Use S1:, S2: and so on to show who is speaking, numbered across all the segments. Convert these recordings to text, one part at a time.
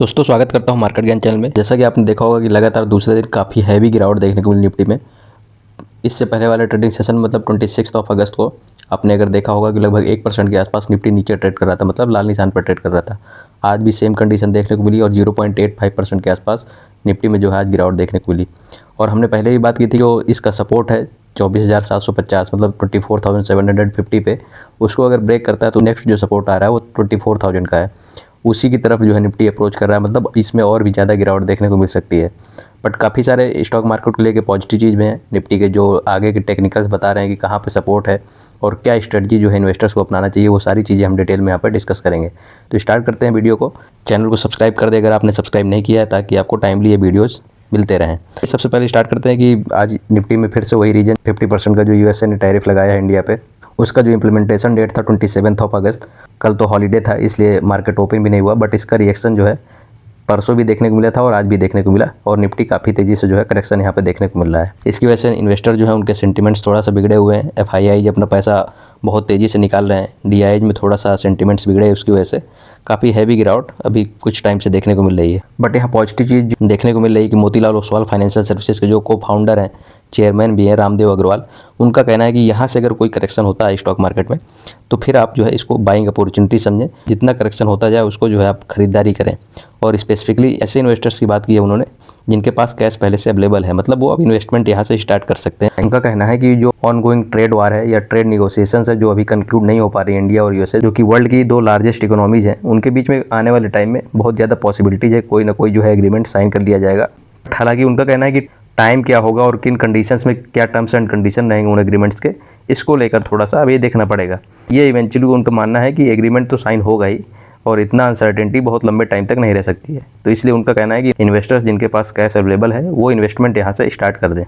S1: दोस्तों स्वागत करता हूं मार्केट ज्ञान चैनल में। जैसा कि आपने देखा होगा कि लगातार दूसरे दिन काफ़ी हैवी गिरावट देखने को मिली निफ्टी में। इससे पहले वाले ट्रेडिंग सेशन मतलब 26 अगस्त को आपने अगर देखा होगा कि लगभग 1% के आसपास निफ्टी नीचे ट्रेड कर रहा था, मतलब लाल निशान पर ट्रेड कर रहा था। आज भी सेम कंडीशन देखने को मिली और 0.85% के आसपास निफ्टी में जो है आज गिरावट देखने को मिली। और हमने पहले ही बात की थी जो इसका सपोर्ट है 24,750 मतलब 24,750 पे, उसको अगर ब्रेक करता है तो नेक्स्ट जो सपोर्ट आ रहा है वो 24,000 का है। उसी की तरफ जो है निफ्टी अप्रोच कर रहा है, मतलब इसमें और भी ज़्यादा गिरावट देखने को मिल सकती है। बट काफ़ी सारे स्टॉक मार्केट को लेके पॉजिटिव चीज़ में है। निफ्टी के जो आगे के टेक्निकल्स बता रहे हैं कि कहाँ पे सपोर्ट है और क्या स्ट्रेटजी जो है इन्वेस्टर्स को अपनाना चाहिए, वो सारी चीज़ें हम डिटेल में यहाँ पर डिस्कस करेंगे। तो स्टार्ट करते हैं वीडियो को। चैनल को सब्सक्राइब कर दे अगर आपने सब्सक्राइब नहीं किया है, ताकि आपको टाइमली ये वीडियोज़ मिलते रहें। सबसे पहले स्टार्ट करते हैं कि आज निफ्टी में फिर से वही रीजन 50% का जो यूएसए ने टैरिफ लगाया है इंडिया पे, उसका जो इम्प्लीमेंटेशन डेट था 27 अगस्त। कल तो हॉलीडे था इसलिए मार्केट ओपन भी नहीं हुआ, बट इसका रिएक्शन जो है परसों भी देखने को मिला था और आज भी देखने को मिला, और निफ्टी काफ़ी तेज़ी से जो है करेक्शन यहाँ पे देखने को मिल रहा है। इसकी वजह से इन्वेस्टर जो है उनके सेंटिमेंट्स थोड़ा सा बिगड़े हुए हैं। एफआईआई अपना पैसा बहुत तेज़ी से निकाल रहे हैं, डीआईज में थोड़ा सा सेंटिमेंट्स बिगड़े हैं, उसकी वजह से काफ़ी हैवी गिरावट अभी कुछ टाइम से देखने को मिल रही है। बट यहाँ पॉजिटिव चीज़ देखने को मिल रही है कि मोतीलाल ओसवाल फाइनेंशियल सर्विसेज के जो को फाउंडर हैं, चेयरमैन भी हैं, रामदेव अग्रवाल, उनका कहना है कि यहाँ से अगर कोई करेक्शन होता है स्टॉक मार्केट में तो फिर आप जो है इसको बाइंग अपॉर्चुनिटी समझें। जितना करेक्शन होता जाए उसको जो है आप खरीदारी करें। और स्पेसिफिकली ऐसे इन्वेस्टर्स की बात की है उन्होंने जिनके पास कैश पहले से अवेलेबल है, मतलब वो अब इन्वेस्टमेंट यहाँ से स्टार्ट कर सकते हैं। उनका कहना है कि जो ऑनगोइंग ट्रेड वार है या ट्रेड निगोसिएशंस है जो अभी कंक्लूड नहीं हो पा रही है इंडिया और यूएसए, जो कि वर्ल्ड की दो लार्जेस्ट इकोनॉमीज हैं, उनके बीच में आने वाले टाइम में बहुत ज़्यादा पॉसिबिलिटीज है कोई ना कोई जो है एग्रीमेंट साइन कर लिया जाएगा। हालांकि उनका कहना है कि टाइम क्या होगा और किन कंडीशंस में क्या टर्म्स एंड कंडीशन रहेंगे उन एग्रीमेंट्स के, इसको लेकर थोड़ा सा अब ये देखना पड़ेगा। ये इवेंचुअली उनका मानना है कि एग्रीमेंट तो साइन होगा ही, और इतना अनसर्टेनिटी बहुत लंबे टाइम तक नहीं रह सकती है। तो इसलिए उनका कहना है कि इन्वेस्टर्स जिनके पास कैश अवेलेबल है वो इन्वेस्टमेंट यहाँ से स्टार्ट कर दें।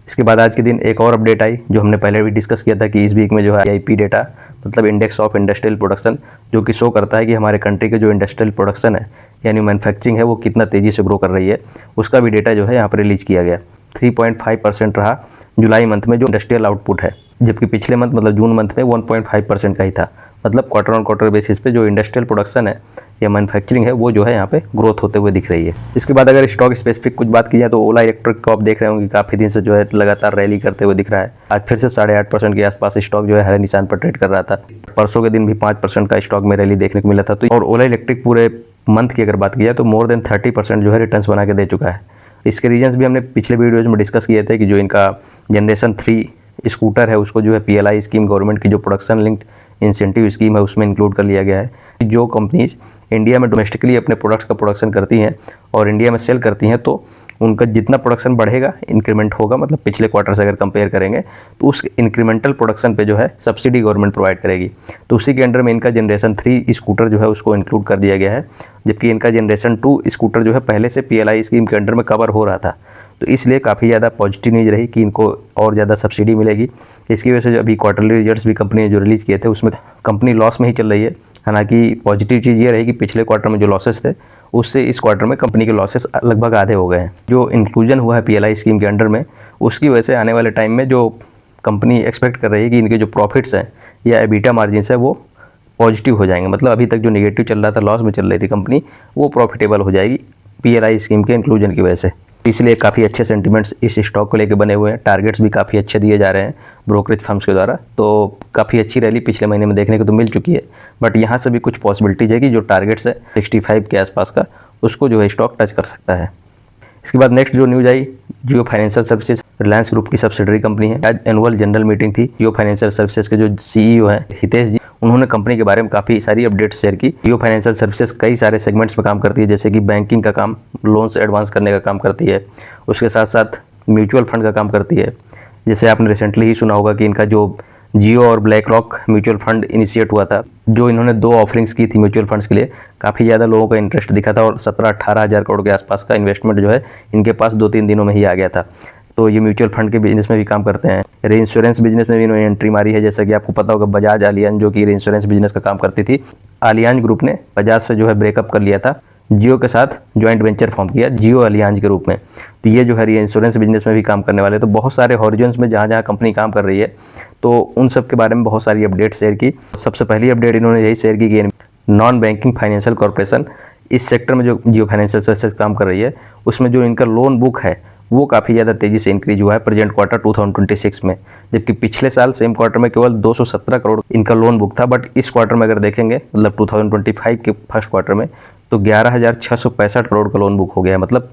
S1: इसके बाद आज के दिन एक और अपडेट आई जो हमने पहले भी डिस्कस किया था कि इस वीक में जो है आईआईपी डेटा मतलब इंडेक्स ऑफ इंडस्ट्रियल प्रोडक्शन, जो कि शो करता है कि हमारे कंट्री के जो इंडस्ट्रियल प्रोडक्शन है यानी मैन्युफैक्चरिंग है वो कितना तेज़ी से ग्रो कर रही है, उसका भी डेटा जो है यहाँ पर रिलीज़ किया गया। 3.5% रहा जुलाई मंथ में जो इंडस्ट्रियल आउटपुट है, जबकि पिछले मंथ मतलब जून मंथ में 1.5% का ही था। मतलब क्वार्टर ऑन क्वार्टर बेसिस पे जो इंडस्ट्रियल प्रोडक्शन है या मैन्युफैक्चरिंग है वो जो है यहाँ पे ग्रोथ होते हुए दिख रही है। इसके बाद अगर स्टॉक स्पेसिफिक कुछ बात की जाए तो ओला इलेक्ट्रिक को आप देख रहे होंगे काफ़ी दिन से जो है लगातार रैली करते हुए दिख रहा है। आज फिर से 8.5% के आसपास स्टॉक जो है हरे निशान पर ट्रेड कर रहा था। परसों के दिन भी 5% का स्टॉक में रैली देखने को मिला था। तो और ओला इलेक्ट्रिक पूरे मंथ की अगर बात की जाए तो मोर देन 30% जो है रिटर्न्स बना के दे चुका है। इसके रीजन्स भी हमने पिछले वीडियोज़ में डिस्कस किए थे कि जो इनका जनरेशन 3 स्कूटर है उसको जो है पीएलआई स्कीम गवर्नमेंट की जो प्रोडक्शन लिंक्ड इंसेंटिव स्कीम है उसमें इंक्लूड कर लिया गया है। जो कंपनीज इंडिया में डोमेस्टिकली अपने प्रोडक्ट्स का प्रोडक्शन करती हैं और इंडिया में सेल करती हैं तो उनका जितना प्रोडक्शन बढ़ेगा इंक्रीमेंट होगा, मतलब पिछले क्वार्टर से अगर कंपेयर करेंगे तो उस इंक्रीमेंटल प्रोडक्शन पे जो है सब्सिडी गवर्नमेंट प्रोवाइड करेगी। तो उसी के अंडर में इनका जनरेशन 3 स्कूटर जो है उसको इंक्लूड कर दिया गया है, जबकि इनका जनरेशन 2 स्कूटर जो है पहले से पीएलआई स्कीम के अंडर में कवर हो रहा था। तो इसलिए काफ़ी ज़्यादा पॉजिटिव न्यूज़ रही कि इनको और ज़्यादा सब्सिडी मिलेगी। इसकी वजह से जो अभी क्वार्टरली रिजल्ट्स भी कंपनी ने जो रिलीज़ किए थे उसमें कंपनी लॉस में ही चल रही है। हालांकि पॉजिटिव चीज़ ये रही कि पिछले क्वार्टर में जो लॉसेस थे उससे इस क्वार्टर में कंपनी के लॉसेस लगभग आधे हो गए हैं। जो इंक्लूजन हुआ है पीएलआई स्कीम के अंडर में उसकी वजह से आने वाले टाइम में जो कंपनी एक्सपेक्ट कर रही है कि इनके जो प्रॉफिट्स हैं या एबिटा मार्जिन है वो पॉजिटिव हो जाएंगे। मतलब अभी तक जो नेगेटिव चल रहा था, लॉस में चल रही थी कंपनी, वो प्रॉफिटेबल हो जाएगी पीएलआई स्कीम के इंक्लूजन की वजह से। इसलिए काफ़ी अच्छे सेंटिमेंट्स इस स्टॉक को लेकर बने हुए हैं। टारगेट्स भी काफ़ी अच्छे दिए जा रहे हैं ब्रोकरेज फर्म्स के द्वारा। तो काफ़ी अच्छी रैली पिछले महीने में देखने को तो मिल चुकी है, बट यहाँ से भी कुछ पॉसिबिलिटीज़ है कि जो टारगेट्स है 65 के आसपास का उसको जो है स्टॉक टच कर सकता है। इसके बाद नेक्स्ट जो न्यूज़ आई, जियो फाइनेंशियल सर्विसेज रिलायंस ग्रुप की सब्सिडरी कंपनी है। आज एनुअल जनरल मीटिंग थी। जियो फाइनेंशियल सर्विसेज के जो सीईओ हैं हितेश जी, उन्होंने कंपनी के बारे में काफ़ी सारी अपडेट्स शेयर की। जियो फाइनेंशियल सर्विसेज कई सारे सेगमेंट्स में काम करती है, जैसे कि बैंकिंग का काम, लोन्स एडवांस करने का काम करती है, उसके साथ साथ म्यूचुअल फंड का काम करती है। जैसे आपने रिसेंटली ही सुना होगा कि इनका जो जियो और black rock mutual fund initiate हुआ था, जो इन्होंने 2 ऑफरिंग्स की थी म्यूचुअल फंड्स के लिए, काफ़ी ज़्यादा लोगों का इंटरेस्ट दिखा था और 17-18 हज़ार करोड़ के आसपास का इन्वेस्टमेंट जो है इनके पास 2-3 दिनों में ही आ गया था। तो ये म्यूचुअल फंड के बिजनेस में भी काम करते हैं। री इंश्योरेंस बिजनेस में भी इन्होंने एंट्री मारी है। जैसा कि आपको पता होगा बजाज एलियांज जो कि री इंश्योरेंस बिजनेस का काम करती थी, एलियांज ग्रुप ने बजाज से जो है ब्रेकअप कर लिया था, जियो के साथ जॉइंट वेंचर फॉर्म किया जियो एलियांज के रूप में। तो ये जो है री इंश्योरेंस बिजनेस में भी काम करने वाले। तो बहुत सारे हॉरिजॉन्स में जहाँ जहाँ कंपनी काम कर रही है तो उन सब के बारे में बहुत सारी अपडेट शेयर की। सबसे पहली अपडेट इन्होंने यही शेयर की कि नॉन बैंकिंग फाइनेंशियल कॉर्पोरेशन इस सेक्टर में जो जियो फाइनेंशियल सर्विसेज काम कर रही है उसमें जो इनका लोन बुक है वो काफ़ी ज़्यादा तेज़ी से इंक्रीज हुआ है प्रेजेंट क्वार्टर 2026 में, जबकि पिछले साल सेम क्वार्टर में केवल 217 करोड़ इनका लोन बुक था। बट इस क्वार्टर में अगर देखेंगे मतलब 2025 के फर्स्ट क्वार्टर में तो 11,665 करोड़ का लोन बुक हो गया है। मतलब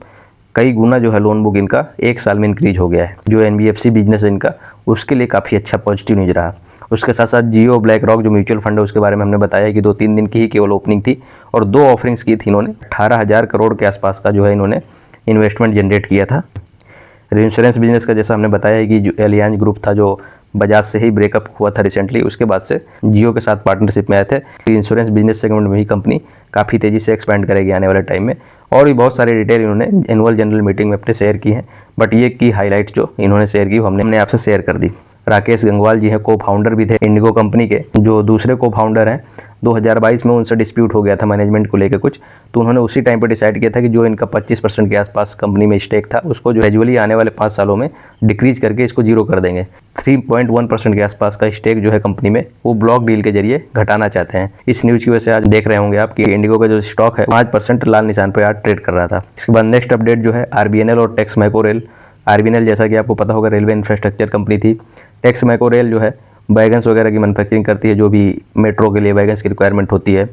S1: कई गुना जो है लोन बुक इनका एक साल में इंक्रीज हो गया है। जो NBFC बिजनेस है इनका उसके लिए काफ़ी अच्छा पॉजिटिव न्यूज रहा। उसके साथ साथ जियो ब्लैक रॉक जो म्यूचुअल फंड है उसके बारे में हमने बताया कि 2-3 दिन की ही केवल ओपनिंग थी और 2 ऑफरिंग्स की थी इन्होंने। 18,000 करोड़ के आसपास का जो है इन्होंने इन्वेस्टमेंट जनरेट किया था। इंश्योरेंस बिजनेस का जैसा हमने बताया है कि जो एलियांज ग्रुप था जो बजाज से ही ब्रेकअप हुआ था रिसेंटली, उसके बाद से जियो के साथ पार्टनरशिप में आए थे। इंश्योरेंस बिजनेस सेगमेंट में ही कंपनी काफ़ी तेज़ी से एक्सपेंड करेगी आने वाले टाइम में। और भी बहुत सारे डिटेल इन्होंने एनुअल जनरल मीटिंग में अपने शेयर की हैं, बट ये की हाईलाइट जो इन्होंने शेयर की वो हमने आपसे शेयर कर दी। राकेश गंगवाल जी हैं, को फाउंडर भी थे इंडिगो कंपनी के। जो दूसरे को फाउंडर हैं 2022 में उनसे डिस्प्यूट हो गया था मैनेजमेंट को लेकर कुछ, तो उन्होंने उसी टाइम पर डिसाइड किया था कि जो इनका 25% के आसपास कंपनी में स्टेक था उसको जो ग्रेजुअली आने वाले 5 सालों में डिक्रीज करके इसको 0 कर देंगे। 3.1% के आसपास का स्टेक जो है कंपनी में वो ब्लॉक डील के जरिए घटाना चाहते हैं। इस न्यूज़ की वजह से आज देख रहे होंगे आप कि इंडिगो का जो स्टॉक है 5% लाल निशान पर आज ट्रेड कर रहा था। इसके बाद नेक्स्ट अपडेट जो है RBNL और टेक्स मैको रेल। RBNL जैसा कि आपको पता होगा रेलवे इंफ्रास्ट्रक्चर कंपनी थी। टेक्स मैको रेल जो है वैगन्स वगैरह की मैन्युफैक्चरिंग करती है, जो भी मेट्रो के लिए वैगन्स की रिक्वायरमेंट होती है,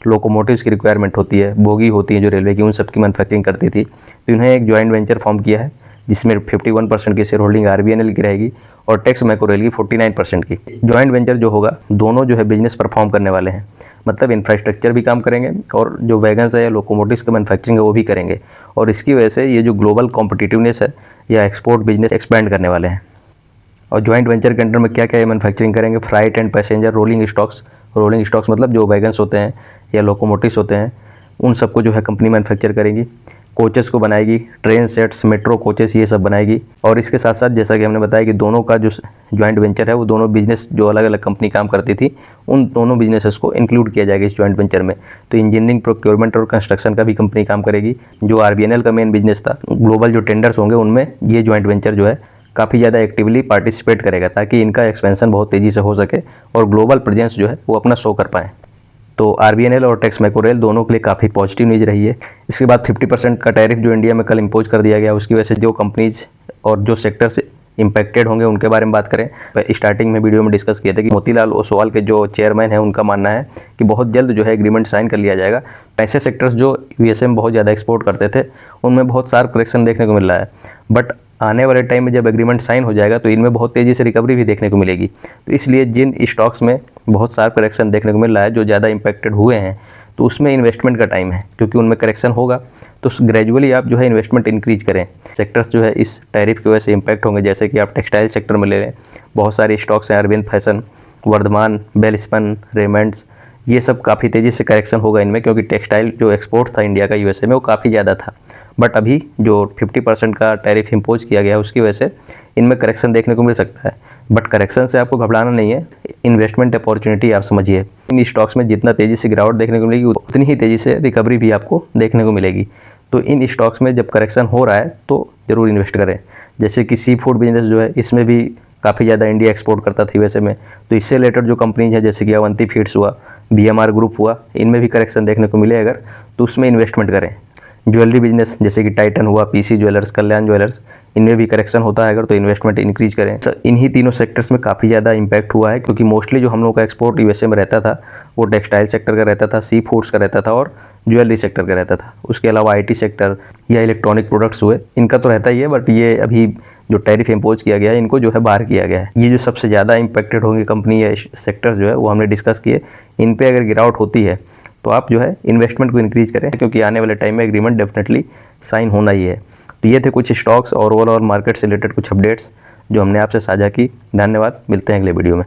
S1: लोकोमोटिव्स की रिक्वायरमेंट होती है, बोगी होती है जो रेलवे की, उन सब की मैन्युफैक्चरिंग करती थी। तो इन्हें एक जॉइंट वेंचर फॉर्म किया है जिसमें 51% की शेयर होल्डिंग RBNL की रहेगी और टेक्स मैको रेल की 49% की। जॉइंट वेंचर जो होगा दोनों जो है बिजनेस परफॉर्म करने वाले हैं, मतलब इंफ्रास्ट्रक्चर भी काम करेंगे और जो वैगन्स है या लोकोमोटिव्स का मैन्युफैक्चरिंग है वो भी करेंगे। और इसकी वजह से ये जो ग्लोबल कॉम्पिटिटिवनेस है या एक्सपोर्ट बिजनेस एक्सपेंड करने वाले हैं। और जॉइंट वेंचर के अंडर में क्या क्या मैन्युफैक्चरिंग करेंगे, freight and passenger rolling stocks मतलब जो वैगन्स होते हैं या लोकोमोटिव्स होते हैं उन सबको जो है कंपनी मैन्युफैक्चर करेगी। कोचेस को बनाएगी, ट्रेन सेट्स, मेट्रो कोचेस ये सब बनाएगी। और इसके साथ साथ जैसा कि हमने बताया कि दोनों का जो जॉइंट वेंचर है वो दोनों बिजनेस जो अलग अलग कंपनी काम करती थी उन दोनों बिजनेसेस को इंक्लूड किया जाएगा इस जॉइंट वेंचर में। तो इंजीनियरिंग, प्रोक्योरमेंट और कंस्ट्रक्शन का भी कंपनी काम करेगी। जो RBNL का मेन बिजनेस था, ग्लोबल जो टेंडर्स होंगे उनमें ये जॉइंट वेंचर जो है काफ़ी ज़्यादा एक्टिवली पार्टिसिपेट करेगा ताकि इनका एक्सपेंशन बहुत तेज़ी से हो सके और ग्लोबल प्रेजेंस जो है वो अपना शो कर पाएँ। तो RBNL और टेक्स मैको रेल दोनों के लिए काफ़ी पॉजिटिव न्यूज़ रही है। इसके बाद 50% का टैरिफ जो इंडिया में कल इम्पोज कर दिया गया, उसकी वजह से जो कंपनीज और जो सेक्टर्स इंपैक्टेड होंगे उनके बारे में बात करें। स्टार्टिंग में वीडियो में डिस्कस किया था कि मोतीलाल ओसवाल के जो चेयरमैन हैं उनका मानना है कि बहुत जल्द जो है एग्रीमेंट साइन कर लिया जाएगा। ऐसे सेक्टर्स जो USA में बहुत ज़्यादा एक्सपोर्ट करते थे उनमें बहुत सारा करेक्शन देखने को मिल रहा है, बट आने वाले टाइम में जब एग्रीमेंट साइन हो जाएगा तो इनमें बहुत तेज़ी से रिकवरी भी देखने को मिलेगी। तो इसलिए जिन स्टॉक्स में बहुत सारा करेक्शन देखने को मिल रहा है जो ज़्यादा इंपैक्टेड हुए हैं तो उसमें इन्वेस्टमेंट का टाइम है, क्योंकि उनमें करेक्शन होगा तो ग्रेजुअली आप जो है इन्वेस्टमेंट इंक्रीज करें। सेक्टर्स जो है इस टैरिफ की वजह से इंपैक्ट होंगे, जैसे कि आप टेक्सटाइल सेक्टर में ले लें, बहुत सारे स्टॉक्स हैं, अरविंद फैशन, वर्धमान, बेलस्पन, रेमंड्स, ये सब काफ़ी तेज़ी से करेक्शन होगा इनमें, क्योंकि टेक्सटाइल जो एक्सपोर्ट था इंडिया का USA में वो काफ़ी ज़्यादा था। बट अभी जो 50% का टैरिफ इम्पोज किया गया है उसकी वजह से इनमें करेक्शन देखने को मिल सकता है। बट करेक्शन से आपको घबराना नहीं है, इन्वेस्टमेंट अपॉर्चुनिटी आप समझिए। इन स्टॉक्स में जितना तेज़ी से गिरावट देखने को मिलेगी उतनी ही तेज़ी से रिकवरी भी आपको देखने को मिलेगी। तो इन स्टॉक्स में जब करेक्शन हो रहा है तो ज़रूर इन्वेस्ट करें। जैसे कि सी फूड बिजनेस जो है इसमें भी काफ़ी ज़्यादा इंडिया एक्सपोर्ट करता था USA में, तो इससे रिलेटेड जो कंपनीज है जैसे कि अवंती फीड्स हुआ, BMR ग्रुप हुआ, इनमें भी करेक्शन देखने को मिले अगर तो उसमें इन्वेस्टमेंट करें। ज्वेलरी बिजनेस जैसे कि टाइटन हुआ, PC ज्वेलर्स, कल्याण ज्वेलर्स, इनमें भी करेक्शन होता है अगर तो इन्वेस्टमेंट इंक्रीज करें। इन्हीं तीनों सेक्टर्स में काफ़ी ज़्यादा इंपैक्ट हुआ है, क्योंकि मोस्टली जो हम लोग का एक्सपोर्ट USA में रहता था वो टेक्सटाइल सेक्टर का रहता था, सी फूड्स का रहता था और ज्वेलरी सेक्टर का रहता था। उसके अलावा IT सेक्टर या इलेक्ट्रॉनिक प्रोडक्ट्स हुए, इनका तो रहता ही है, बट ये अभी जो टैरिफ इम्पोज किया गया है इनको जो है बाहर किया गया है। ये जो सबसे ज़्यादा इंपैक्टेड होंगे कंपनी या सेक्टर्स जो है वो हमने डिस्कस किए। इन पे अगर गिरावट होती है तो आप जो है इन्वेस्टमेंट को इंक्रीज करें, क्योंकि आने वाले टाइम में एग्रीमेंट डेफिनेटली साइन होना ही है। तो ये थे कुछ स्टॉक्स और ओवरऑल मार्केट से रिलेटेड कुछ अपडेट्स जो हमने आपसे साझा की। धन्यवाद, मिलते हैं अगले वीडियो में।